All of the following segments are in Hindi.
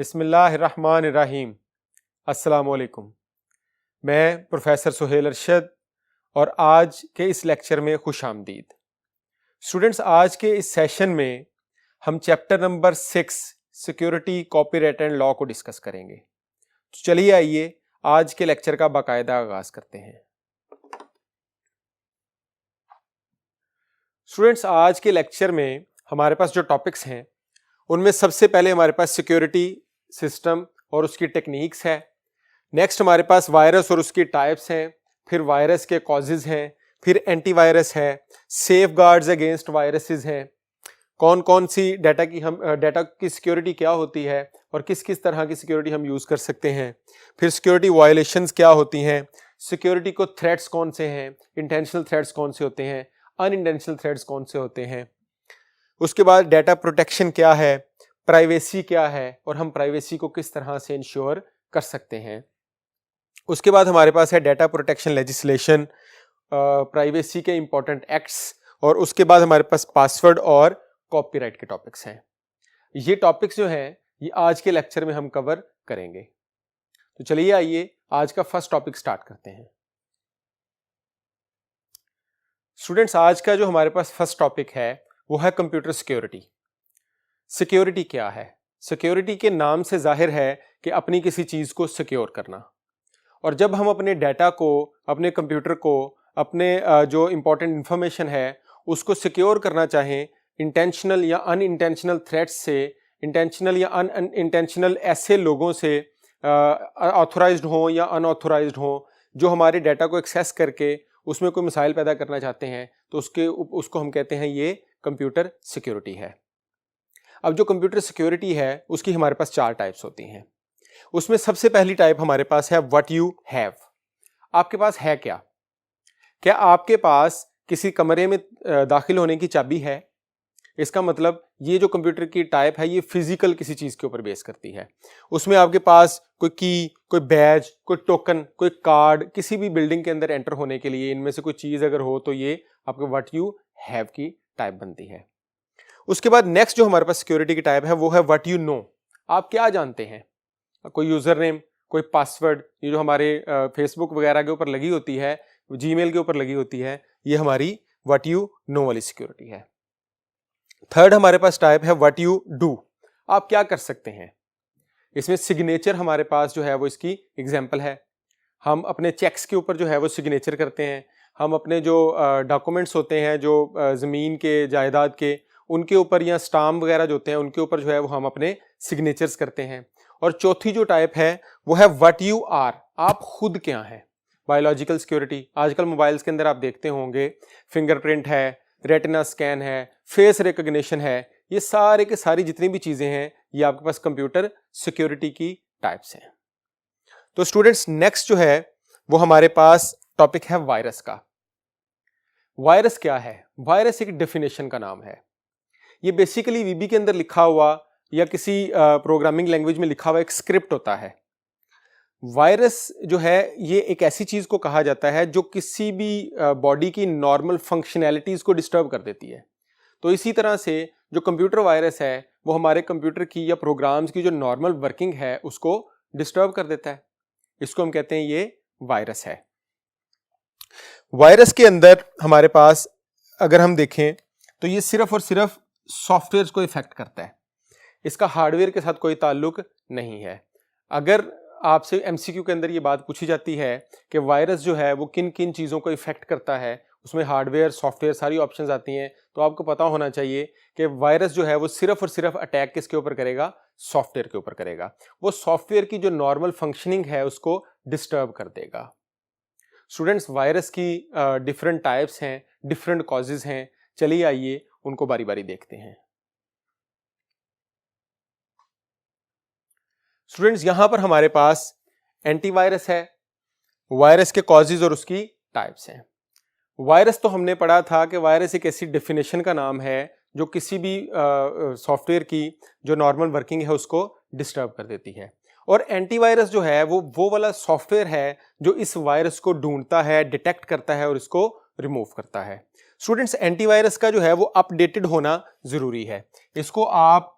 बिस्मिल्लाहिर्रहमानिर्रहीम। अस्सलामुअलैकुम। मैं प्रोफेसर सुहेल अरशद और आज के इस लेक्चर में खुश आमदीद। स्टूडेंट्स, आज के इस सेशन में हम chapter number 6 security, copyright and law को डिस्कस करेंगे। तो चलिए आइए आज के लेक्चर का बाकायदा आगाज करते हैं। स्टूडेंट्स, आज के लेक्चर में हमारे पास जो टॉपिक्स हैं उनमें सबसे पहले हमारे पास सिक्योरिटी सिस्टम और उसकी टेक्निक्स है। नेक्स्ट हमारे पास वायरस और उसकी टाइप्स हैं, फिर वायरस के कॉजेज हैं, फिर एंटीवायरस है, सेफ गार्ड्स अगेंस्ट वायरसेस हैं, कौन कौन सी डाटा की सिक्योरिटी क्या होती है और किस किस तरह की सिक्योरिटी हम यूज़ कर सकते हैं, फिर सिक्योरिटी वायलेशंस क्या होती हैं, सिक्योरिटी को थ्रेट्स कौन से हैं, इंटेंशनल थ्रेट्स कौन से होते हैं, अनइंटेंशनल थ्रेट्स कौन से होते हैं, उसके बाद डाटा प्रोटेक्शन क्या है, प्राइवेसी क्या है और हम प्राइवेसी को किस तरह से इंश्योर कर सकते हैं। उसके बाद हमारे पास है डाटा प्रोटेक्शन लेजिस्लेशन, प्राइवेसी के इंपॉर्टेंट एक्ट्स और उसके बाद हमारे पास पासवर्ड और कॉपीराइट के टॉपिक्स हैं। ये टॉपिक्स जो हैं ये आज के लेक्चर में हम कवर करेंगे। तो चलिए आइए आज का फर्स्ट टॉपिक स्टार्ट करते हैं। स्टूडेंट्स, आज का जो हमारे पास फर्स्ट टॉपिक है वो है कंप्यूटर सिक्योरिटी। सिक्योरिटी क्या है? सिक्योरिटी के नाम से जाहिर है कि अपनी किसी चीज़ को सिक्योर करना। और जब हम अपने डाटा को, अपने कंप्यूटर को, अपने जो इम्पोर्टेंट इंफॉर्मेशन है उसको सिक्योर करना चाहें इंटेंशनल या अनइंटेंशनल थ्रेट्स से, इंटेंशनल या अनइंटेंशनल ऐसे लोगों से, ऑथोराइज्ड हों या अनऑथोराइज्ड हों, जो हमारे डाटा को एक्सेस करके उसमें कोई मिसाइल पैदा करना चाहते हैं, तो उसको हम कहते हैं ये कंप्यूटर सिक्योरिटी है। अब जो कंप्यूटर सिक्योरिटी है उसकी हमारे पास 4 टाइप्स होती हैं। उसमें सबसे पहली टाइप हमारे पास है व्हाट यू हैव। आपके पास है क्या? क्या आपके पास किसी कमरे में दाखिल होने की चाबी है? इसका मतलब ये जो कंप्यूटर की टाइप है ये फिजिकल किसी चीज के ऊपर बेस करती है। उसमें आपके पास कोई की, कोई बैज, कोई टोकन, कोई कार्ड, किसी भी बिल्डिंग के अंदर एंटर होने के लिए इनमें से कोई चीज अगर हो तो ये आपके व्हाट यू हैव की टाइप बनती है। उसके बाद नेक्स्ट जो हमारे पास सिक्योरिटी की टाइप है वो है व्हाट यू नो। आप क्या जानते हैं? कोई यूजर नेम, कोई पासवर्ड, ये जो हमारे फेसबुक वगैरह के ऊपर लगी होती है, जीमेल के ऊपर लगी होती है, ये हमारी व्हाट यू नो वाली सिक्योरिटी है। थर्ड हमारे पास टाइप है व्हाट यू डू। आप क्या कर सकते हैं? इसमें सिग्नेचर हमारे पास जो है वो इसकी एग्जाम्पल है। हम अपने चेक्स के ऊपर जो है वो सिग्नेचर करते हैं। हम अपने जो डॉक्यूमेंट्स होते हैं, जो ज़मीन के, जायदाद के, उनके ऊपर या स्टाम्प वगैरह जो होते हैं उनके ऊपर जो है वो हम अपने सिग्नेचर्स करते हैं। और चौथी जो टाइप है वो है व्हाट यू आर। आप खुद क्या हैं? Biological security. आजकल मोबाइल्स के अंदर आप देखते होंगे फिंगरप्रिंट है, रेटिना स्कैन है, फेस रिकॉग्निशन है, ये सारे के सारी जितनी भी चीज़ें हैं ये आपके पास कंप्यूटर सिक्योरिटी की टाइप्स हैं। तो स्टूडेंट्स, नेक्स्ट जो है वो हमारे पास टॉपिक है वायरस का। वायरस क्या है? वायरस एक डेफिनेशन का नाम है। ये बेसिकली वीबी के अंदर लिखा हुआ या किसी प्रोग्रामिंग लैंग्वेज में लिखा हुआ एक स्क्रिप्ट होता है। वायरस जो है ये एक ऐसी चीज को कहा जाता है जो किसी भी बॉडी की नॉर्मल फंक्शनैलिटीज को डिस्टर्ब कर देती है। तो इसी तरह से जो कंप्यूटर वायरस है वो हमारे कंप्यूटर की या प्रोग्राम्स की जो नॉर्मल वर्किंग है उसको डिस्टर्ब कर देता है। इसको हम कहते हैं ये वायरस है। वायरस के अंदर हमारे पास अगर हम देखें तो ये सिर्फ और सिर्फ सॉफ्टवेयर को इफेक्ट करता है। इसका हार्डवेयर के साथ कोई ताल्लुक नहीं है। अगर आपसे एमसीक्यू के अंदर ये बात पूछी जाती है कि वायरस जो है वो किन किन चीज़ों को इफेक्ट करता है, उसमें हार्डवेयर, सॉफ्टवेयर सारी ऑप्शंस आती हैं, तो आपको पता होना चाहिए कि वायरस जो है वो सिर्फ और सिर्फ अटैक किसके ऊपर करेगा? सॉफ्टवेयर के ऊपर करेगा। वो सॉफ्टवेयर की जो नॉर्मल फंक्शनिंग है उसको डिस्टर्ब कर देगा। स्टूडेंट्स, वायरस की डिफरेंट टाइप्स हैं, डिफरेंट कॉजेज हैं। चलिए आइए उनको बारी बारी देखते हैं। स्टूडेंट्स, यहां पर हमारे पास एंटीवायरस है, वायरस के कॉजेज और उसकी टाइप्स हैं। वायरस तो हमने पढ़ा था कि वायरस एक ऐसी डेफिनेशन का नाम है जो किसी भी सॉफ्टवेयर की जो नॉर्मल वर्किंग है उसको डिस्टर्ब कर देती है। और एंटीवायरस जो है वो वाला सॉफ्टवेयर है जो इस वायरस को ढूंढता है, डिटेक्ट करता है और इसको रिमूव करता है। स्टूडेंट्स, एंटीवायरस का जो है वो अपडेटेड होना जरूरी है। इसको आप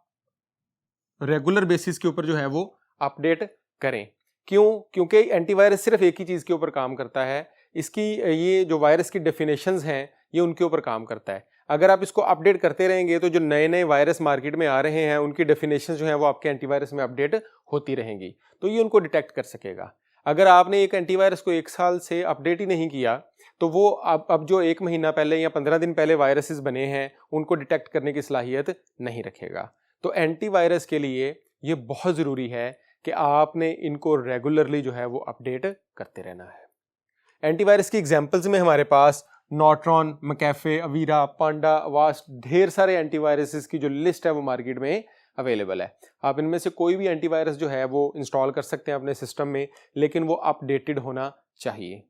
रेगुलर बेसिस के ऊपर जो है वो अपडेट करें। क्यों? क्योंकि एंटीवायरस सिर्फ एक ही चीज़ के ऊपर काम करता है, इसकी ये जो वायरस की डेफिनेशंस हैं ये उनके ऊपर काम करता है। अगर आप इसको अपडेट करते रहेंगे तो जो नए नए वायरस मार्केट में आ रहे हैं उनकी डेफिनेशन जो है वो आपके एंटीवायरस में अपडेट होती रहेंगी, तो ये उनको डिटेक्ट कर सकेगा। अगर आपने एक एंटीवायरस को 1 साल से अपडेट ही नहीं किया तो वो अब जो 1 महीना पहले या 15 दिन पहले वायरसेस बने हैं उनको डिटेक्ट करने की सलाहियत नहीं रखेगा। तो एंटीवायरस के लिए ये बहुत ज़रूरी है कि आपने इनको रेगुलरली जो है वो अपडेट करते रहना है। एंटीवायरस की एग्जांपल्स में हमारे पास नॉर्ट्रॉन, मैकेफे, अवीरा, पांडा, अवास्ट, ढेर सारे एंटीवायरसेस की जो लिस्ट है वो मार्केट में अवेलेबल है। आप इनमें से कोई भी एंटीवायरस जो है वो इंस्टॉल कर सकते हैं अपने सिस्टम में, लेकिन वो अपडेटेड होना चाहिए।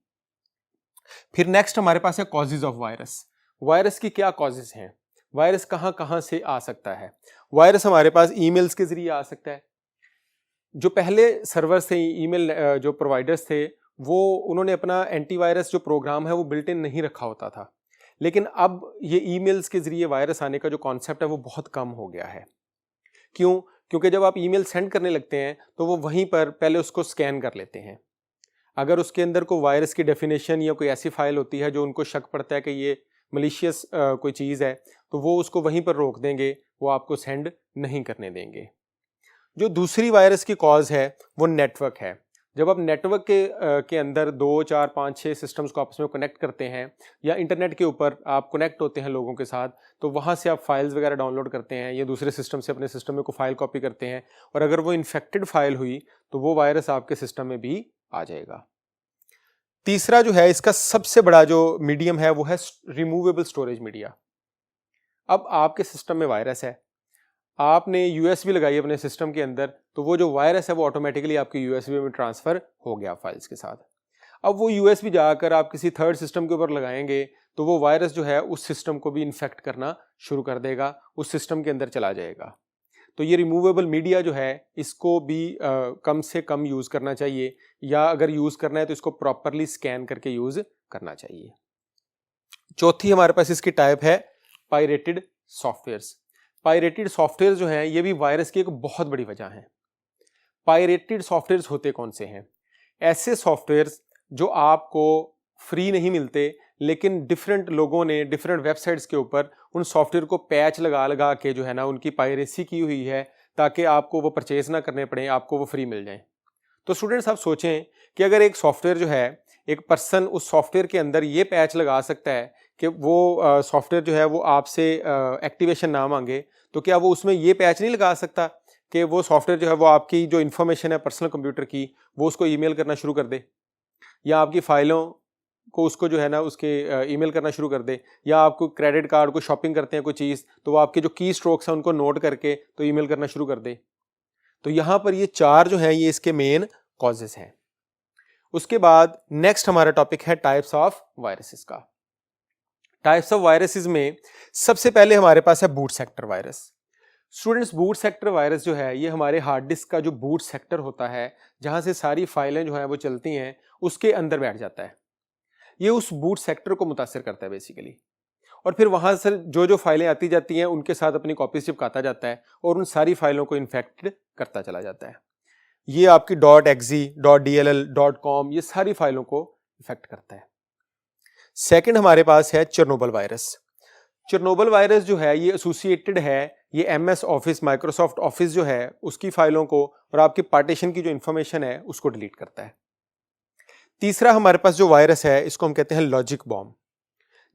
फिर नेक्स्ट हमारे पास है कॉजेज ऑफ वायरस। वायरस की क्या कॉजेज हैं? वायरस कहाँ कहाँ से आ सकता है? वायरस हमारे पास ईमेल्स के जरिए आ सकता है। जो पहले सर्वर्स थे, ईमेल जो प्रोवाइडर्स थे, वो उन्होंने अपना एंटीवायरस जो प्रोग्राम है वो बिल्ट इन नहीं रखा होता था, लेकिन अब ये ईमेल्स के जरिए वायरस आने का जो कॉन्सेप्ट है वो बहुत कम हो गया है। क्यों? क्योंकि जब आप ईमेल सेंड करने लगते हैं तो वो वहीं पर पहले उसको स्कैन कर लेते हैं। अगर उसके अंदर कोई वायरस की डेफिनेशन या कोई ऐसी फाइल होती है जो उनको शक पड़ता है कि ये मलिशियस कोई चीज़ है, तो वो उसको वहीं पर रोक देंगे, वो आपको सेंड नहीं करने देंगे। जो दूसरी वायरस की कॉज है वो नेटवर्क है। जब आप नेटवर्क के अंदर 2, 4, 5, 6 सिस्टम्स को आपस में कनेक्ट करते हैं या इंटरनेट के ऊपर आप कनेक्ट होते हैं लोगों के साथ, तो वहाँ से आप फाइल्स वगैरह डाउनलोड करते हैं या दूसरे सिस्टम से अपने सिस्टम में कोई फाइल कॉपी करते हैं, और अगर वो इन्फेक्टेड फाइल हुई तो वो वायरस आपके सिस्टम में भी आ जाएगा। तीसरा जो है इसका सबसे बड़ा जो मीडियम है वो है रिमूवेबल स्टोरेज मीडिया। अब आपके सिस्टम में वायरस है, आपने यूएसबी लगाई अपने सिस्टम के अंदर, तो वो जो वायरस है वो ऑटोमेटिकली आपके यूएसबी में ट्रांसफर हो गया फाइल्स के साथ। अब वो यूएसबी जाकर आप किसी थर्ड सिस्टम के ऊपर लगाएंगे तो वो वायरस जो है उस सिस्टम को भी इन्फेक्ट करना शुरू कर देगा, उस सिस्टम के अंदर चला जाएगा। तो ये रिमूवेबल मीडिया जो है इसको भी कम से कम यूज़ करना चाहिए, या अगर यूज़ करना है तो इसको प्रॉपरली स्कैन करके यूज़ करना चाहिए। चौथी हमारे पास इसकी टाइप है पायरेटेड सॉफ्टवेयर्स। पायरेटेड सॉफ्टवेयर जो हैं ये भी वायरस की एक बहुत बड़ी वजह है। पायरेटेड सॉफ्टवेयर्स होते कौन से हैं? ऐसे सॉफ्टवेयर्स जो आपको फ्री नहीं मिलते, लेकिन डिफरेंट लोगों ने डिफरेंट वेबसाइट्स के ऊपर उन सॉफ्टवेयर को पैच लगा लगा के जो है ना उनकी पायरेसी की हुई है, ताकि आपको वो परचेज ना करने पड़े, आपको वो फ्री मिल जाए। तो स्टूडेंट्स आप सोचें कि अगर एक सॉफ्टवेयर जो है, एक पर्सन उस सॉफ्टवेयर के अंदर ये पैच लगा सकता है कि वो सॉफ्टवेयर जो है वो आपसे एक्टिवेशन ना मांगे, तो क्या वो उसमें ये पैच नहीं लगा सकता कि वो सॉफ्टवेयर जो है वो आपकी जो इन्फॉर्मेशन है पर्सनल कंप्यूटर की वो उसको ईमेल करना शुरू कर दे, या आपकी फाइलों को उसको जो है ना उसके ईमेल करना शुरू कर दे, या आपको क्रेडिट कार्ड को शॉपिंग करते हैं कोई चीज़ तो वो आपके जो की स्ट्रोक्स हैं उनको नोट करके तो ईमेल करना शुरू कर दे। तो यहाँ पर ये 4 जो हैं ये इसके मेन कॉजेस हैं। उसके बाद नेक्स्ट हमारा टॉपिक है टाइप्स ऑफ वायरसेस का। टाइप्स ऑफ वायरसेस में सबसे पहले हमारे पास है boot sector virus. Students, boot sector virus जो है ये हमारे हार्ड डिस्क का जो बूट सेक्टर होता है, जहां से सारी फाइलें जो हैं वो चलती हैं, उसके अंदर बैठ जाता है। ये उस बूट सेक्टर को मुतासिर करता है बेसिकली, और फिर वहां से जो फाइलें आती जाती हैं उनके साथ अपनी कॉपीज चिपकाता जाता है और उन सारी फाइलों को इन्फेक्ट करता चला जाता है। ये आपकी .exe, .dll, .com ये सारी फाइलों को इफेक्ट करता है। सेकंड हमारे पास है चेरनोबिल वायरस। चेरनोबिल वायरस जो है ये एसोसिएटेड है, ये MS ऑफिस, माइक्रोसॉफ्ट ऑफिस जो है उसकी फाइलों को और आपकी पार्टीशन की जो इंफॉर्मेशन है उसको डिलीट करता है। तीसरा हमारे पास जो वायरस है इसको हम कहते हैं लॉजिक बॉम्ब।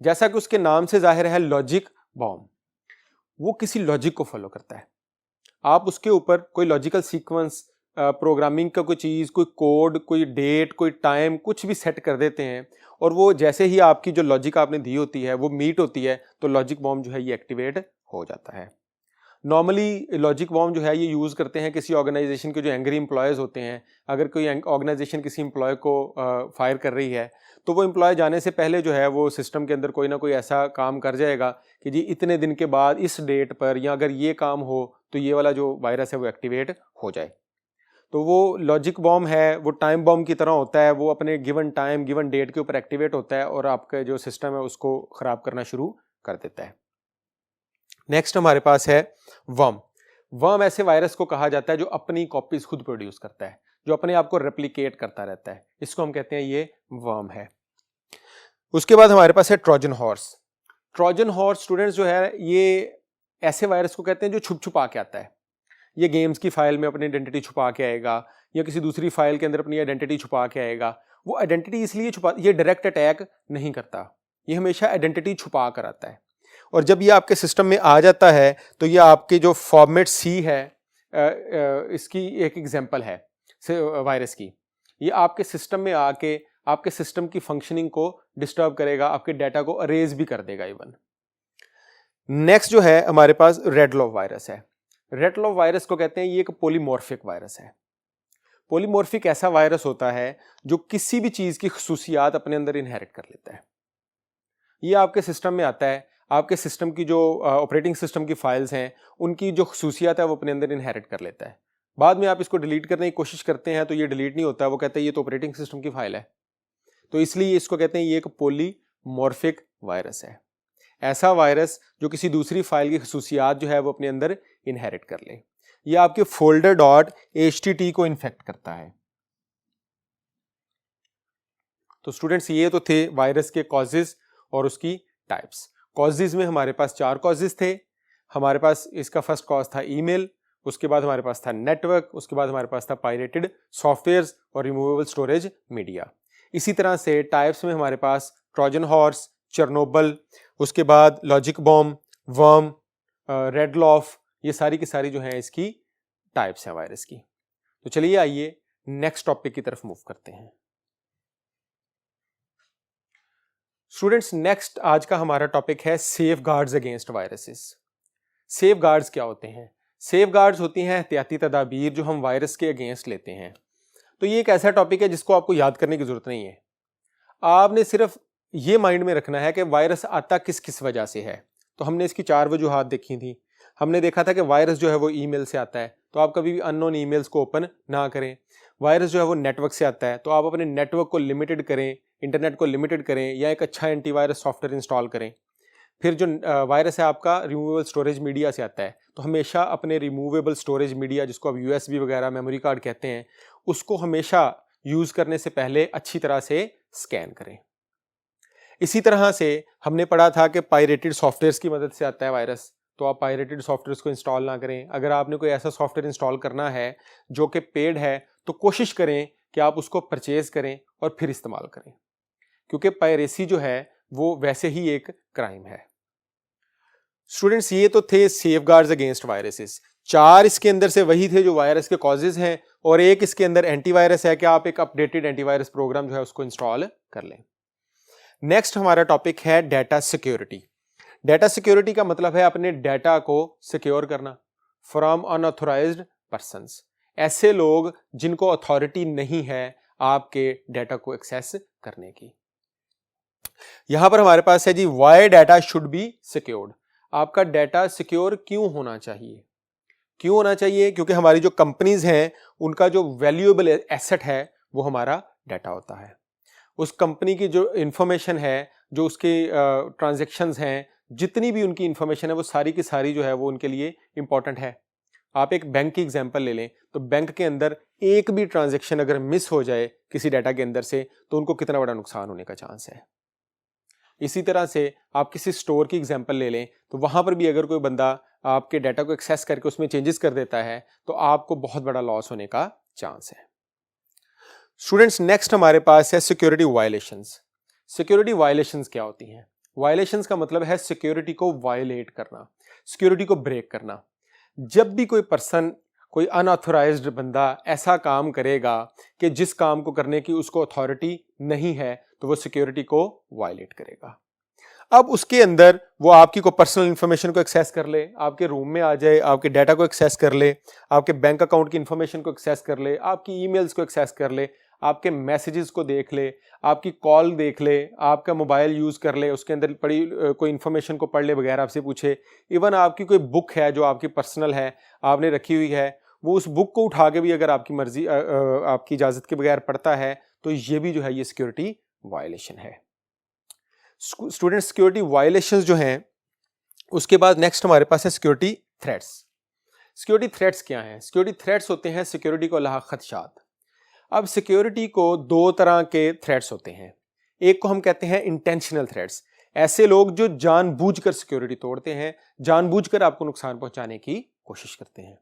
जैसा कि उसके नाम से जाहिर है लॉजिक बॉम्ब, वो किसी लॉजिक को फॉलो करता है। आप उसके ऊपर कोई लॉजिकल सीक्वेंस, प्रोग्रामिंग का कोई चीज़, कोई कोड, कोई डेट, कोई टाइम, कुछ भी सेट कर देते हैं, और वो जैसे ही आपकी जो लॉजिक आपने दी होती है वो मीट होती है तो लॉजिक बॉम्ब जो है ये एक्टिवेट हो जाता है। नॉर्मली लॉजिक बॉम्ब जो है ये यूज़ करते हैं किसी ऑर्गेनाइजेशन के जो एंग्री एम्प्लॉयज़ होते हैं। अगर कोई ऑर्गेनाइजेशन किसी एम्प्लॉय को फायर कर रही है तो वो एम्प्लॉय जाने से पहले जो है वो सिस्टम के अंदर कोई ना कोई ऐसा काम कर जाएगा कि जी इतने दिन के बाद इस डेट पर, या अगर ये काम हो तो ये वाला जो वायरस है वो एक्टिवेट हो जाए। तो वो लॉजिक बॉम्ब है वो टाइम बॉम्ब की तरह होता है, वो अपने गिवन टाइम, गिवन डेट के ऊपर एक्टिवेट होता है और आपका जो सिस्टम है उसको ख़राब करना शुरू कर देता है। नेक्स्ट हमारे पास है वर्म। वर्म ऐसे वायरस को कहा जाता है जो अपनी कॉपीज खुद प्रोड्यूस करता है, जो अपने आप को रेप्लिकेट करता रहता है, इसको हम कहते हैं ये वर्म है। उसके बाद हमारे पास है Trojan horse. Trojan horse students जो है ये ऐसे वायरस को कहते हैं जो छुप छुपा के आता है। ये गेम्स की फाइल में अपनी आइडेंटिटी छुपा के आएगा या किसी दूसरी फाइल के अंदर अपनी आइडेंटिटी छुपा के आएगा। वो आइडेंटिटी इसलिए छुपा, ये डायरेक्ट अटैक नहीं करता, ये हमेशा आइडेंटिटी छुपा कर आता है। और जब ये आपके सिस्टम में आ जाता है तो ये आपके जो फॉर्मेट सी है, इसकी एक एग्जांपल है वायरस की। ये आपके सिस्टम में आके आपके सिस्टम की फंक्शनिंग को डिस्टर्ब करेगा, आपके डाटा को अरेज भी कर देगा इवन। नेक्स्ट जो है हमारे पास रेड लॉफ वायरस है। रेड लॉफ वायरस को कहते हैं ये एक पॉलीमॉर्फिक वायरस है। पॉलीमॉर्फिक ऐसा वायरस होता है जो किसी भी चीज की खुसूसियात अपने अंदर इनहेरिट कर लेता है। ये आपके सिस्टम में आता है, आपके सिस्टम की जो ऑपरेटिंग सिस्टम की फाइल्स हैं उनकी जो खुसूसियात है वो अपने अंदर इनहेरिट कर लेता है। बाद में आप इसको डिलीट करने की कोशिश करते हैं तो ये डिलीट नहीं होता, वो कहता है ये तो ऑपरेटिंग सिस्टम की फाइल है। तो इसलिए इसको कहते हैं ये एक पॉलीमॉर्फिक वायरस है, ऐसा वायरस जो किसी दूसरी फाइल की खुसूसियात जो है वो अपने अंदर इनहेरिट कर ले। ये आपके फोल्डर डॉट HTTP को इन्फेक्ट करता है। तो स्टूडेंट्स ये तो थे वायरस के कॉजेज और उसकी टाइप्स। कॉजेज में हमारे पास 4 कॉजेज थे। हमारे पास इसका फर्स्ट कॉज था ईमेल, उसके बाद हमारे पास था नेटवर्क, उसके बाद हमारे पास था पायरेटेड सॉफ्टवेयर्स और रिमूवेबल स्टोरेज मीडिया। इसी तरह से टाइप्स में हमारे पास ट्रोजन हॉर्स, चेरनोबिल, उसके बाद logic bomb, worm, red loaf, ये सारी की सारी जो है इसकी टाइप्स हैं वायरस की। तो चलिए आइए नेक्स्ट टॉपिक की तरफ मूव करते हैं। स्टूडेंट्स नेक्स्ट आज का हमारा टॉपिक है safe guards against viruses. Safe guards क्या होते हैं? सेफ गार्ड्स होती हैं एहतियाती तदाबीर जो हम वायरस के अगेंस्ट लेते हैं। तो ये एक ऐसा टॉपिक है जिसको आपको याद करने की जरूरत नहीं है। आपने सिर्फ ये माइंड में रखना है कि वायरस आता किस किस वजह से है। तो हमने इसकी 4 वजूहात देखी थी। हमने देखा था कि वायरस जो है वो ईमेल से आता है, तो आप कभी भी अननोन ईमेल्स को ओपन ना करें। वायरस जो है वो नेटवर्क से आता है, तो आप अपने नेटवर्क को लिमिटेड करें, इंटरनेट को लिमिटेड करें या एक अच्छा एंटीवायरस सॉफ्टवेयर इंस्टॉल करें। फिर जो वायरस है आपका रिमूवेबल स्टोरेज मीडिया से आता है, तो हमेशा अपने रिमूवेबल स्टोरेज मीडिया जिसको आप USB वगैरह मेमोरी कार्ड कहते हैं उसको हमेशा यूज करने से पहले अच्छी तरह से स्कैन करें। इसी तरह से हमने पढ़ा था कि पायरेटेड सॉफ्टवेयर्स की मदद से आता है वायरस, तो आप पायरेटेड सॉफ्टवेयर्स को इंस्टॉल ना करें। अगर आपने कोई ऐसा सॉफ्टवेयर इंस्टॉल करना है जो कि पेड है तो कोशिश करें कि आप उसको परचेज करें और फिर इस्तेमाल करें, क्योंकि पायरेसी जो है वो वैसे ही एक क्राइम है। स्टूडेंट्स ये तो थे सेफगार्ड्स अगेंस्ट वायरसेस। 4 इसके अंदर से वही थे जो वायरस के कॉजेज हैं और एक इसके अंदर एंटीवायरस है कि आप एक अपडेटेड एंटीवायरस प्रोग्राम जो है उसको इंस्टॉल कर लें। नेक्स्ट हमारा टॉपिक है डाटा सिक्योरिटी। डाटा सिक्योरिटी का मतलब है अपने डाटा को सिक्योर करना फ्रॉम अनऑथोराइज्ड पर्संस, ऐसे लोग जिनको अथॉरिटी नहीं है आपके डाटा को एक्सेस करने की। यहां पर हमारे पास है जी why data should be secured. आपका डाटा सिक्योर क्यों होना चाहिए? क्यों होना चाहिए? क्योंकि हमारी जो कंपनीज हैं उनका जो वैल्यूएबल एसेट है वो हमारा डाटा होता है। उस कंपनी की जो इंफॉर्मेशन है, जो उसके ट्रांजैक्शंस हैं, जितनी भी उनकी इंफॉर्मेशन है वो सारी की सारी जो है वो उनके लिए इंपॉर्टेंट है। आप एक बैंक की एग्जांपल ले लें तो बैंक के अंदर एक भी ट्रांजैक्शन अगर मिस हो जाए किसी डाटा के अंदर से तो उनको कितना बड़ा नुकसान होने का चांस है। इसी तरह से आप किसी स्टोर की एग्जांपल ले लें तो वहां पर भी अगर कोई बंदा आपके डाटा को एक्सेस करके उसमें चेंजेस कर देता है तो आपको बहुत बड़ा लॉस होने का चांस है। स्टूडेंट्स नेक्स्ट हमारे पास है सिक्योरिटी वायलेशंस। सिक्योरिटी वायलेशंस क्या होती हैं? वायलेशंस का मतलब है सिक्योरिटी को वायलेट करना, सिक्योरिटी को ब्रेक करना। जब भी कोई पर्सन, कोई अनऑथोराइज्ड बंदा ऐसा काम करेगा कि जिस काम को करने की उसको अथॉरिटी नहीं है तो वो सिक्योरिटी को वायलेट करेगा। अब उसके अंदर वो आपकी को पर्सनल इंफॉर्मेशन को एक्सेस कर ले, आपके रूम में आ जाए, आपके डाटा को एक्सेस कर ले, आपके बैंक अकाउंट की इंफॉर्मेशन को एक्सेस कर ले, आपकी ईमेल्स को एक्सेस कर ले, आपके मैसेजेस को देख ले, आपकी कॉल देख ले, आपका मोबाइल यूज़ कर ले, उसके अंदर पड़ी कोई इन्फॉर्मेशन को पढ़ ले, वगैरह आपसे पूछे। इवन आपकी कोई बुक है जो आपकी पर्सनल है, आपने रखी हुई है, वो उस बुक को उठा के भी अगर आपकी मर्जी आपकी इजाज़त के बगैर पढ़ता है तो ये भी जो है ये सिक्योरिटी वायलेशन है। स्टूडेंट सिक्योरिटी वायलेशंस जो हैं उसके बाद नेक्स्ट हमारे पास है सिक्योरिटी थ्रेट्स। सिक्योरिटी थ्रेट्स क्या हैं? सिक्योरिटी थ्रेट्स होते हैं सिक्योरिटी को लाक खदशात। अब सिक्योरिटी को दो तरह के थ्रेट्स होते हैं। एक को हम कहते हैं इंटेंशनल थ्रेट्स, ऐसे लोग जो जानबूझकर सिक्योरिटी तोड़ते हैं, जानबूझकर आपको नुकसान पहुंचाने की कोशिश करते हैं।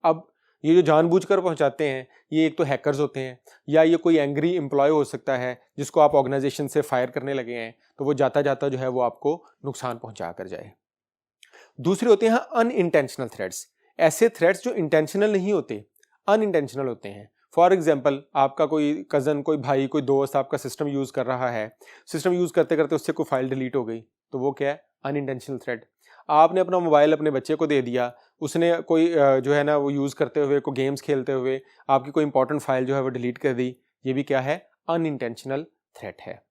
अब ये जो जानबूझकर पहुंचाते हैं, ये एक तो हैकर्स होते हैं, या ये कोई एंग्री एम्प्लॉय हो सकता है जिसको आप ऑर्गेनाइजेशन से फायर करने लगे हैं, तो वो जाता जाता जो है वो आपको नुकसान पहुंचा कर जाए। दूसरे होते हैं अनइंटेंशनल थ्रेट्स, ऐसे थ्रेट्स जो इंटेंशनल नहीं होते, अनइंटेंशनल होते हैं। फॉर एग्जाम्पल, आपका कोई कज़न, कोई भाई, कोई दोस्त आपका सिस्टम यूज़ कर रहा है, सिस्टम यूज़ करते करते उससे कोई फाइल डिलीट हो गई, तो वो क्या है? Unintentional threat. आपने अपना मोबाइल अपने बच्चे को दे दिया, उसने कोई जो है ना वो यूज़ करते हुए, कोई गेम्स खेलते हुए आपकी कोई इंपॉर्टेंट फाइल जो है वो डिलीट कर दी, ये भी क्या है? अनइंटेंशनल थ्रेट है।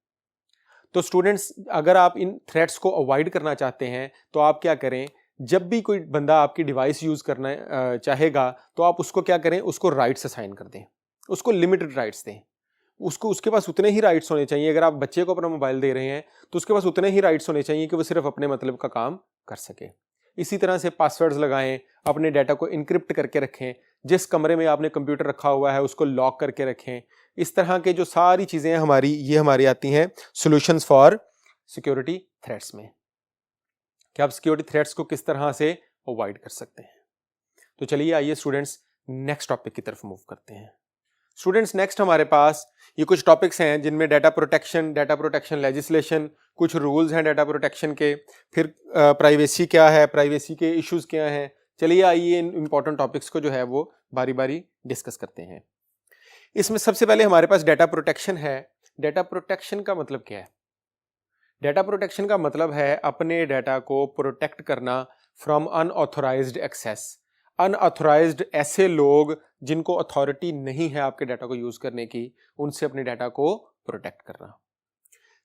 तो स्टूडेंट्स, अगर आप इन थ्रेट्स को अवॉइड करना चाहते हैं तो आप क्या करें? जब भी कोई बंदा आपकी डिवाइस यूज़ करना चाहेगा, तो आप उसको क्या करें? उसको राइट्स असाइन कर दें, उसको लिमिटेड राइट्स दें। उसके पास उतने ही राइट्स होने चाहिए। अगर आप बच्चे को अपना मोबाइल दे रहे हैं तो उसके पास उतने ही राइट्स होने चाहिए कि वो सिर्फ अपने मतलब का काम कर सके। इसी तरह से पासवर्ड्स लगाएं, अपने डाटा को इनक्रिप्ट करके रखें, जिस कमरे में आपने कंप्यूटर रखा हुआ है उसको लॉक करके रखें। इस तरह के जो सारी चीज़ें हैं हमारी आती हैं सॉल्यूशंस फॉर सिक्योरिटी थ्रेट्स में, कि आप सिक्योरिटी थ्रेट्स को किस तरह से अवॉइड कर सकते हैं। तो चलिए आइए स्टूडेंट्स नेक्स्ट टॉपिक की तरफ मूव करते हैं। स्टूडेंट्स, नेक्स्ट हमारे पास ये कुछ टॉपिक्स हैं जिनमें डाटा प्रोटेक्शन लेजिस्लेशन, कुछ रूल्स हैं डाटा प्रोटेक्शन के, फिर प्राइवेसी क्या है, प्राइवेसी के इश्यूज क्या हैं। चलिए आइए इन इंपॉर्टेंट टॉपिक्स को जो है वो बारी बारी डिस्कस करते हैं। इसमें सबसे पहले हमारे पास डाटा प्रोटेक्शन है। डाटा प्रोटेक्शन का मतलब क्या है? डाटा प्रोटेक्शन का मतलब है अपने डाटा को प्रोटेक्ट करना फ्रॉम अनऑथोराइज्ड एक्सेस। अनऑथोराइज्ड ऐसे लोग जिनको अथॉरिटी नहीं है आपके डाटा को यूज करने की, उनसे अपने डाटा को प्रोटेक्ट करना।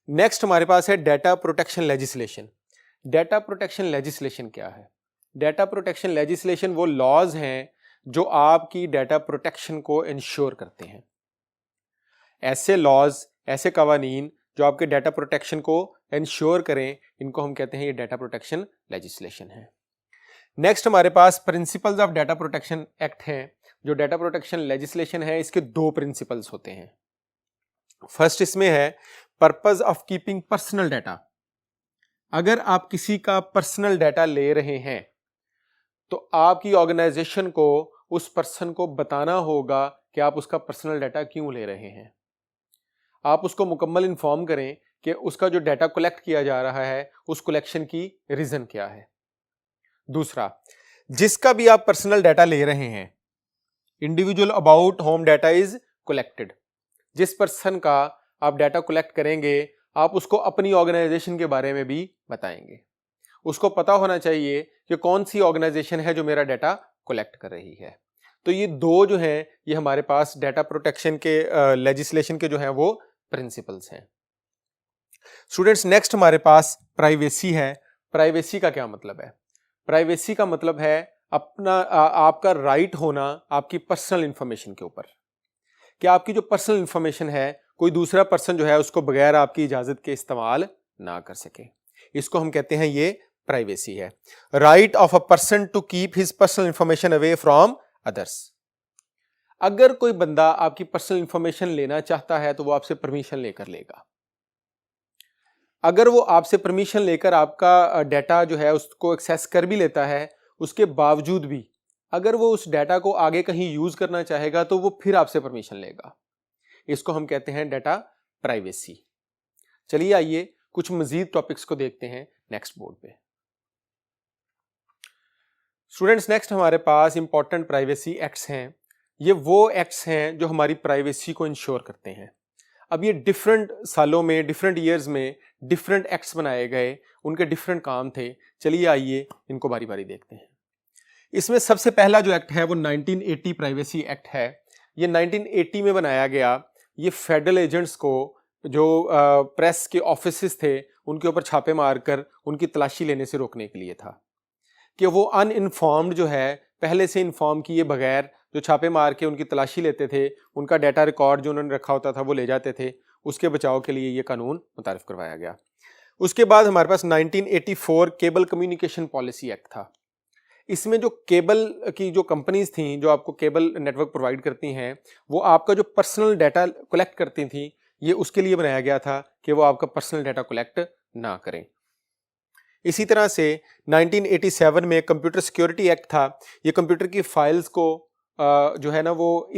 नेक्स्ट हमारे पास है data protection legislation. Data protection legislation क्या है? डाटा प्रोटेक्शन लेजिस्लेशन वो लॉज हैं जो आपकी डाटा प्रोटेक्शन को इंश्योर करते हैं। ऐसे लॉज, ऐसे कवानीन जो आपके डाटा प्रोटेक्शन को इंश्योर करें, इनको हम कहते हैं ये डाटा प्रोटेक्शन लेजिस्लेशन है। नेक्स्ट हमारे पास principles of data protection act हैं। जो डाटा प्रोटेक्शन लेजिस्लेशन है, इसके दो प्रिंसिपल्स होते हैं। फर्स्ट इसमें है purpose of keeping personal data. अगर आप किसी का पर्सनल डाटा ले रहे हैं तो आपकी ऑर्गेनाइजेशन को उस पर्सन को बताना होगा कि आप उसका पर्सनल डाटा क्यों ले रहे हैं। आप उसको मुकम्मल इन्फॉर्म करें कि उसका जो डाटा कलेक्ट किया जा रहा है उस कलेक्शन की रीजन क्या है। दूसरा, जिसका भी आप पर्सनल डाटा ले रहे हैं, individual about home data is collected. जिस पर्सन का आप डाटा कलेक्ट करेंगे, आप उसको अपनी ऑर्गेनाइजेशन के बारे में भी बताएंगे। उसको पता होना चाहिए कि कौन सी ऑर्गेनाइजेशन है जो मेरा डाटा कलेक्ट कर रही है। तो ये दो जो हैं, ये हमारे पास डाटा प्रोटेक्शन के लेजिस्लेशन के जो हैं वो प्रिंसिपल्स हैं। स्टूडेंट्स, नेक्स्ट हमारे पास प्राइवेसी है। प्राइवेसी का क्या मतलब है? प्राइवेसी का मतलब है अपना आपका राइट होना आपकी पर्सनल इंफॉर्मेशन के ऊपर, कि आपकी जो पर्सनल इंफॉर्मेशन है कोई दूसरा पर्सन जो है उसको बगैर आपकी इजाजत के इस्तेमाल ना कर सके। इसको हम कहते हैं ये प्राइवेसी है। Right of a person to keep his personal information away from others. अगर कोई बंदा आपकी पर्सनल इंफॉर्मेशन लेना चाहता है तो वो आपसे परमिशन लेकर लेगा। अगर वो आपसे परमिशन लेकर आपका डाटा जो है उसको एक्सेस कर भी लेता है, उसके बावजूद भी अगर वो उस डाटा को आगे कहीं यूज करना चाहेगा तो वो फिर आपसे परमिशन लेगा। इसको हम कहते हैं डाटा प्राइवेसी। चलिए आइए कुछ मजीद टॉपिक्स को देखते हैं नेक्स्ट बोर्ड पे। स्टूडेंट्स, नेक्स्ट हमारे पास इंपॉर्टेंट प्राइवेसी एक्ट्स हैं। ये वो एक्ट्स हैं जो हमारी प्राइवेसी को इंश्योर करते हैं। अब ये डिफरेंट सालों में, डिफरेंट ईयर्स में डिफरेंट एक्ट्स बनाए गए, उनके डिफरेंट काम थे। चलिए आइए इनको बारी बारी देखते हैं। इसमें सबसे पहला जो एक्ट है वो 1980 प्राइवेसी एक्ट है। ये 1980 में बनाया गया। ये फेडरल एजेंट्स को जो प्रेस के ऑफिसेस थे उनके ऊपर छापे मारकर उनकी तलाशी लेने से रोकने के लिए था, कि वो अनइन्फॉर्म्ड जो है, पहले से इन्फॉर्म किए बगैर जो छापे मार के उनकी तलाशी लेते थे, उनका डाटा रिकॉर्ड जो उन्होंने रखा होता था वो ले जाते थे, उसके बचाव के लिए ये कानून मुतारिफ करवाया गया। उसके बाद हमारे पास 1984 केबल कम्युनिकेशन पॉलिसी एक्ट था। इसमें जो केबल की जो कंपनीज थी जो आपको केबल नेटवर्क प्रोवाइड करती हैं, वो आपका जो पर्सनल डाटा कलेक्ट करती थी, ये उसके लिए बनाया गया था कि वो आपका पर्सनल डाटा कलेक्ट ना करें। इसी तरह से 1987 में कंप्यूटर सिक्योरिटी एक्ट था। ये कंप्यूटर की फाइल्स को जो है ना वो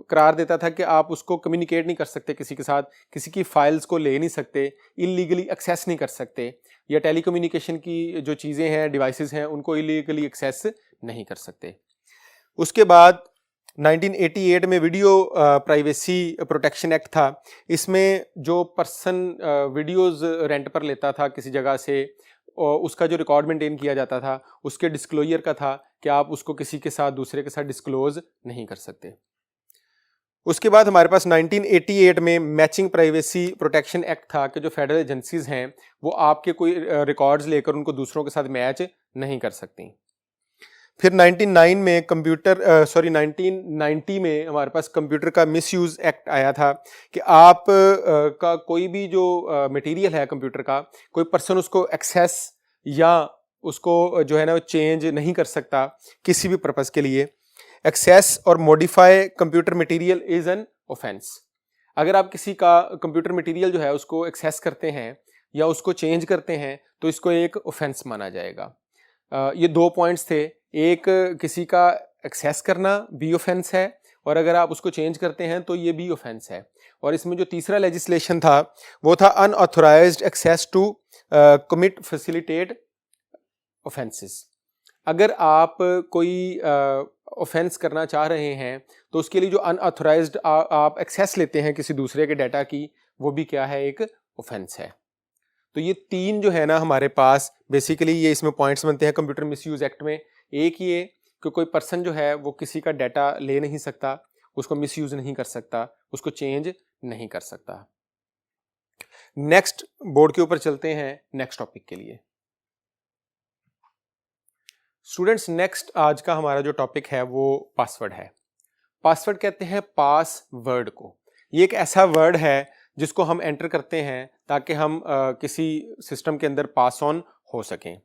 करार देता था कि आप उसको कम्युनिकेट नहीं कर सकते किसी के साथ, किसी की फाइल्स को ले नहीं सकते, इलीगली एक्सेस नहीं कर सकते, या टेलीकम्युनिकेशन की जो चीज़ें हैं, डिवाइसेस हैं, उनको इलीगली एक्सेस नहीं कर सकते। उसके बाद 1988 में वीडियो प्राइवेसी प्रोटेक्शन एक्ट था। इसमें जो पर्सन वीडियोस रेंट पर लेता था किसी जगह से, और उसका जो रिकॉर्ड मेंटेन किया जाता था, उसके डिस्क्लोजर का था कि आप उसको किसी के साथ, दूसरे के साथ डिस्क्लोज नहीं कर सकते। उसके बाद हमारे पास 1988 में मैचिंग प्राइवेसी प्रोटेक्शन एक्ट था कि जो फेडरल एजेंसीज हैं वो आपके कोई रिकॉर्ड्स लेकर उनको दूसरों के साथ मैच नहीं कर सकती। फिर 1990 में हमारे पास कंप्यूटर का मिसयूज एक्ट आया था कि आप का कोई भी जो मटेरियल है कंप्यूटर का, कोई पर्सन उसको एक्सेस या उसको जो है ना चेंज नहीं कर सकता किसी भी पर्पस के लिए। एक्सेस और modify computer material is an offence. अगर आप किसी का कंप्यूटर मटेरियल जो है उसको एक्सेस करते हैं या उसको चेंज करते हैं तो इसको एक ऑफेंस माना जाएगा। ये 2 पॉइंट्स थे, एक किसी का एक्सेस करना भी ऑफेंस है, और अगर आप उसको चेंज करते हैं तो ये भी ऑफेंस है। और इसमें जो तीसरा लेजिस्लेशन था वो था unauthorised access to commit facilitate offences. अगर आप कोई ऑफेंस करना चाह रहे हैं तो उसके लिए जो अनऑथराइज्ड आप एक्सेस लेते हैं किसी दूसरे के डाटा की, वो भी क्या है, एक ऑफेंस है। तो ये 3 जो है ना हमारे पास बेसिकली ये इसमें पॉइंट्स बनते हैं कंप्यूटर मिसयूज एक्ट में। एक ये कि कोई पर्सन जो है वो किसी का डाटा ले नहीं सकता, उसको मिसयूज नहीं कर सकता, उसको चेंज नहीं कर सकता। नेक्स्ट बोर्ड के ऊपर चलते हैं नेक्स्ट टॉपिक के लिए। स्टूडेंट्स, नेक्स्ट आज का हमारा जो टॉपिक है वो पासवर्ड है। पासवर्ड कहते हैं पासवर्ड को। ये एक ऐसा वर्ड है जिसको हम एंटर करते हैं ताकि हम किसी सिस्टम के अंदर पास ऑन हो सकें।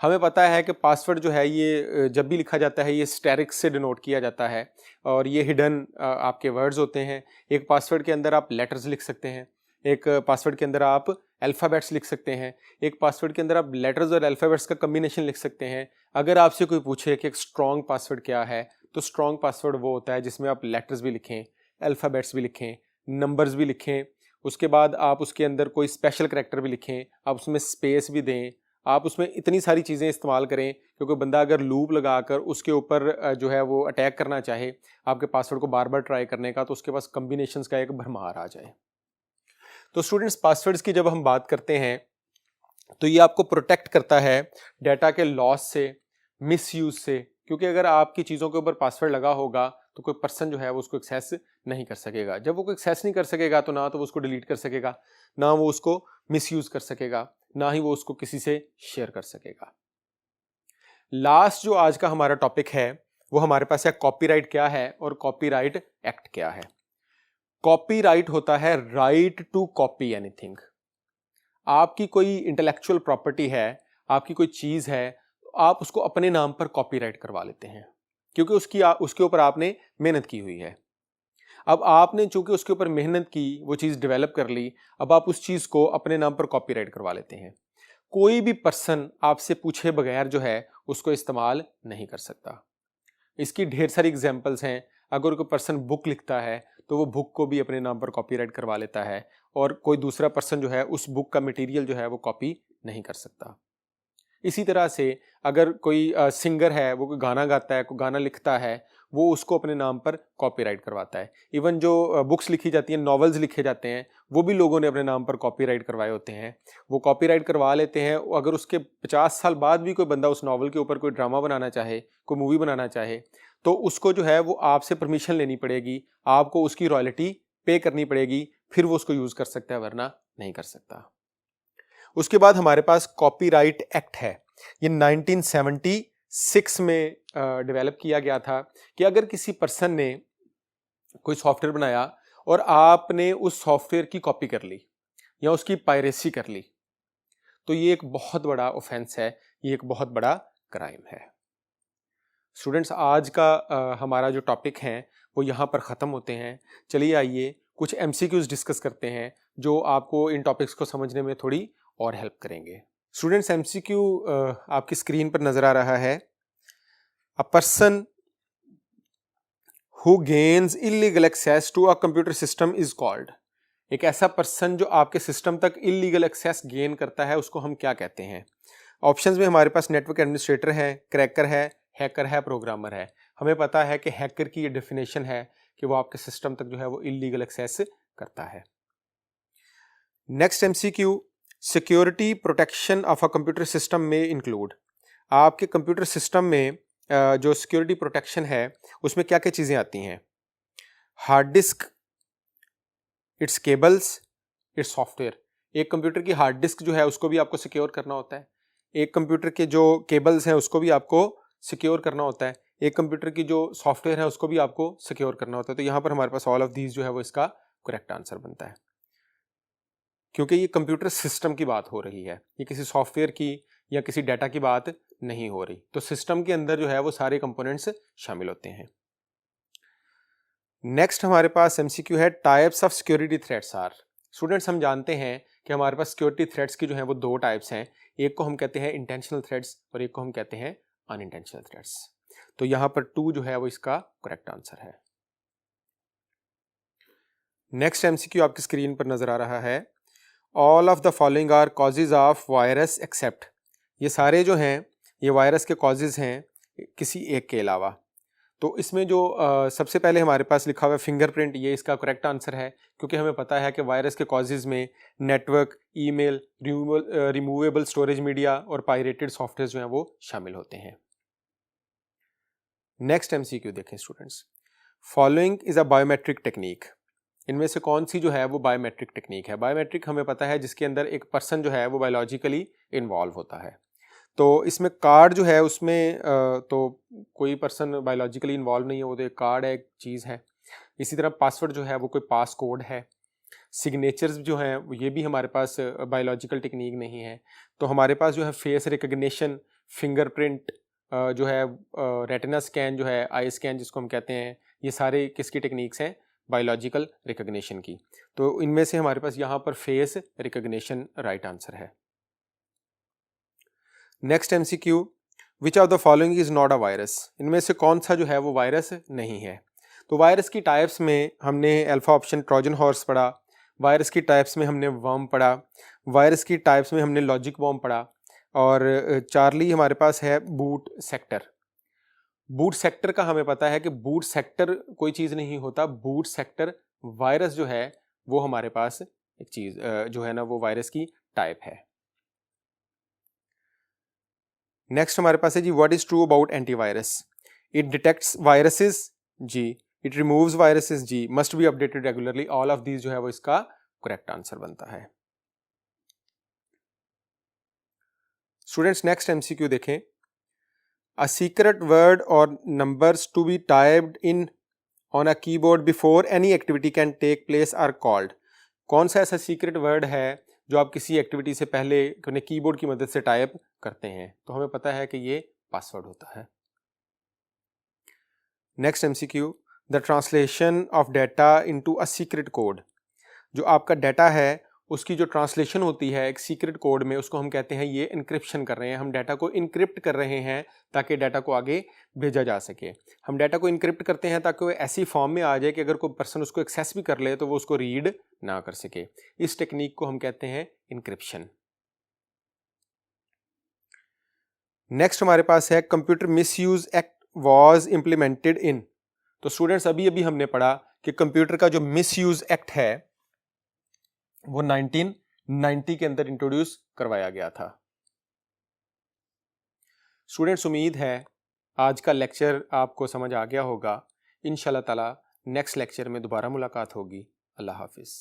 हमें पता है कि पासवर्ड जो है ये जब भी लिखा जाता है ये स्टेरिक्स से डिनोट किया जाता है, और ये हिडन आपके वर्ड्स होते हैं। एक पासवर्ड के अंदर आप लेटर्स लिख सकते हैं, एक पासवर्ड के अंदर आप अल्फ़ाबेट्स लिख सकते हैं, एक पासवर्ड के अंदर आप लेटर्स और अल्फ़ाबेट्स का कम्बिनेशन लिख सकते हैं। अगर आपसे कोई पूछे कि एक स्ट्रॉन्ग पासवर्ड क्या है, तो स्ट्रॉन्ग पासवर्ड वो होता है जिसमें आप लेटर्स भी लिखें, अल्फ़ाबेट्स भी लिखें, नंबर्स भी लिखें, उसके बाद आप उसके अंदर कोई स्पेशल करैक्टर भी लिखें, आप उसमें स्पेस भी दें, आप उसमें इतनी सारी चीज़ें इस्तेमाल करें क्योंकि बंदा अगर लूप लगाकर उसके ऊपर जो है वो अटैक करना चाहे आपके पासवर्ड को बार बार ट्राई करने का, तो उसके पास कम्बिनेशंस का एक भरमार आ जाए। तो स्टूडेंट्स, पासवर्ड्स की जब हम बात करते हैं तो ये आपको प्रोटेक्ट करता है डाटा के लॉस से, मिसयूज से, क्योंकि अगर आपकी चीज़ों के ऊपर पासवर्ड लगा होगा तो कोई पर्सन जो है वो उसको एक्सेस नहीं कर सकेगा। जब वो कोई एक्सेस नहीं कर सकेगा तो ना तो वो उसको डिलीट कर सकेगा, ना वो उसको मिसयूज कर सकेगा, ना ही वो उसको किसी से शेयर कर सकेगा। लास्ट जो आज का हमारा टॉपिक है वो हमारे पास है कॉपीराइट क्या है और कॉपीराइट एक्ट क्या है। कॉपीराइट होता है राइट टू कॉपी एनीथिंग। आपकी कोई इंटेलेक्चुअल प्रॉपर्टी है, आपकी कोई चीज है, आप उसको अपने नाम पर कॉपीराइट करवा लेते हैं क्योंकि उसके ऊपर आपने मेहनत की हुई है। अब आपने चूंकि उसके ऊपर मेहनत की, वो चीज डेवलप कर ली, अब आप उस चीज को अपने नाम पर कॉपीराइट करवा लेते हैं। कोई भी पर्सन आपसे पूछे बगैर जो है उसको इस्तेमाल नहीं कर सकता। इसकी ढेर सारी एग्जांपल्स हैं। अगर कोई पर्सन बुक लिखता है तो वो बुक को भी अपने नाम पर कॉपीराइट करवा लेता है, और कोई दूसरा पर्सन जो है उस बुक का मटेरियल जो है वो कॉपी नहीं कर सकता। इसी तरह से अगर कोई सिंगर है, वो कोई गाना गाता है, कोई गाना लिखता है, वो उसको अपने नाम पर कॉपीराइट करवाता है। इवन जो बुक्स लिखी जाती हैं, नॉवेल्स लिखे जाते हैं, वो भी लोगों ने अपने नाम पर कॉपीराइट करवाए होते हैं। वो कॉपीराइट करवा लेते हैं। अगर उसके 50 साल बाद भी कोई बंदा उस नॉवल के ऊपर कोई ड्रामा बनाना चाहे, कोई मूवी बनाना चाहे, तो उसको जो है वो आपसे परमिशन लेनी पड़ेगी, आपको उसकी रॉयल्टी पे करनी पड़ेगी, फिर वो उसको यूज कर सकता है, वरना नहीं कर सकता। उसके बाद हमारे पास कॉपीराइट एक्ट है। ये 1976 में डेवलप किया गया था कि अगर किसी पर्सन ने कोई सॉफ्टवेयर बनाया और आपने उस सॉफ्टवेयर की कॉपी कर ली या उसकी पायरेसी कर ली, तो ये एक बहुत बड़ा ऑफेंस है, ये एक बहुत बड़ा क्राइम है। स्टूडेंट्स आज का हमारा जो टॉपिक है वो यहाँ पर ख़त्म होते हैं। चलिए आइए कुछ MCQs डिस्कस करते हैं जो आपको इन टॉपिक्स को समझने में थोड़ी और हेल्प करेंगे। स्टूडेंट्स MCQ आपकी स्क्रीन पर नज़र आ रहा है। A person who gains illegal access to a computer system is called. एक ऐसा पर्सन जो आपके सिस्टम तक इलीगल एक्सेस गेन करता है उसको हम क्या कहते हैं? ऑप्शंस में हमारे पास नेटवर्क एडमिनिस्ट्रेटर है, क्रैकर है, हैकर है, प्रोग्रामर है। हमें पता है कि हैकर की ये डेफिनेशन है कि वो आपके सिस्टम तक जो है वो इलीगल एक्सेस करता है। Next MCQ, security protection of a computer system में इंक्लूड। आपके कंप्यूटर सिस्टम में जो सिक्योरिटी प्रोटेक्शन है उसमें क्या क्या चीज़ें आती हैं? Hard disk, it's cables, it's software. एक कंप्यूटर की हार्ड डिस्क जो है उसको भी आपको सिक्योर करना होता है, एक कंप्यूटर के जो केबल्स हैं उसको भी आपको सिक्योर करना होता है, एक कंप्यूटर की जो सॉफ्टवेयर है उसको भी आपको सिक्योर करना होता है। तो यहाँ पर हमारे पास ऑल ऑफ दीज जो है वो इसका करेक्ट आंसर बनता है, क्योंकि ये कंप्यूटर सिस्टम की बात हो रही है, ये किसी सॉफ्टवेयर की या किसी डाटा की बात नहीं हो रही। तो सिस्टम के अंदर जो है वो सारे कंपोनेंट्स शामिल होते हैं। नेक्स्ट हमारे पास MCQ है, types of security threats are. Students हम जानते हैं कि हमारे पास सिक्योरिटी थ्रेट्स की जो है वो दो टाइप्स हैं, एक को हम कहते हैं इंटेंशनल थ्रेट्स और एक को हम कहते हैं अनइंटेंशनल थ्रेट्स। तो यहाँ पर 2 जो है वो इसका करेक्ट आंसर है। नेक्स्ट MCQ आपकी स्क्रीन पर नजर आ रहा है, all of the following are causes of virus except. ये सारे जो हैं ये वायरस के कॉजेज हैं किसी एक के अलावा। तो इसमें जो सबसे पहले हमारे पास लिखा हुआ है फिंगरप्रिंट, ये इसका करेक्ट आंसर है, क्योंकि हमें पता है कि वायरस के कॉजेज में network, email, removable storage media और पायरेटेड सॉफ्टवेयर जो हैं वो शामिल होते हैं। नेक्स्ट MCQ देखें students, following is a biometric technique. इनमें से कौन सी जो है वो बायोमेट्रिक टेक्निक है? बायोमेट्रिक हमें पता है जिसके अंदर एक पर्सन जो है वो बायोलॉजिकली इन्वॉल्व होता है। तो इसमें कार्ड जो है उसमें तो कोई पर्सन बायोलॉजिकली इन्वॉल्व नहीं है, वो तो एक कार्ड है, एक चीज़ है। इसी तरह पासवर्ड जो है वो कोई पास कोड है। सिग्नेचर्स जो हैं ये भी हमारे पास बायोलॉजिकल टेक्निक नहीं है। तो हमारे पास जो है फेस रिकग्निशन, फिंगरप्रिंट जो है, रेटिना स्कैन जो है, आई स्कैन जिसको हम कहते हैं, ये सारे किसकी टेक्निक्स हैं? बायोलॉजिकल रिकग्निशन की। तो इनमें से हमारे पास यहाँ पर फेस रिकग्निशन राइट आंसर है। Next MCQ, which of the following is not a virus. इनमें से कौन सा जो है वो वायरस नहीं है? तो वायरस की टाइप्स में हमने अल्फा ऑप्शन ट्रोजन हॉर्स पढ़ा, वायरस की टाइप्स में हमने वर्म पढ़ा, वायरस की टाइप्स में हमने लॉजिक बॉम्ब पढ़ा, और चार्ली हमारे पास है बूट सेक्टर। बूट सेक्टर का हमें पता है कि बूट सेक्टर कोई चीज़ नहीं होता, बूट सेक्टर वायरस जो है वो हमारे पास एक चीज़ जो है ना वो वायरस की टाइप है। नेक्स्ट हमारे पास है जी, what is true about antivirus. It detects viruses जी, इट रिमूव्स वायरसेस जी, must be updated regularly. All of these जो है वो इसका करेक्ट आंसर बनता है। स्टूडेंट्स नेक्स्ट MCQ देखें, अ सीक्रेट वर्ड और numbers to be typed in on a keyboard before any activity can take place are called. कौन सा ऐसा सीक्रेट वर्ड है जो आप किसी एक्टिविटी से पहले अपने कीबोर्ड की मदद से टाइप करते हैं? तो हमें पता है कि ये पासवर्ड होता है। Next MCQ, the translation of data into a secret code. जो आपका डाटा है उसकी जो ट्रांसलेशन होती है एक सीक्रेट कोड में, उसको हम कहते हैं ये इनक्रिप्शन कर रहे हैं, हम डाटा को इनक्रिप्ट कर रहे हैं ताकि डाटा को आगे भेजा जा सके। हम डाटा को इनक्रिप्ट करते हैं ताकि वो ऐसी फॉर्म में आ जाए कि अगर कोई पर्सन उसको एक्सेस भी कर ले तो वो उसको रीड ना कर सके। इस टेक्निक को हम कहते हैं इनक्रिप्शन। नेक्स्ट हमारे पास है, computer misuse act was implemented in. तो स्टूडेंट्स अभी अभी हमने पढ़ा कि कंप्यूटर का जो मिसयूज एक्ट है वो 1990 के अंदर इंट्रोड्यूस करवाया गया था। स्टूडेंट्स उम्मीद है आज का लेक्चर आपको समझ आ गया होगा। इंशाल्लाह ताला नेक्स्ट लेक्चर में दोबारा मुलाकात होगी। अल्लाह हाफिज़।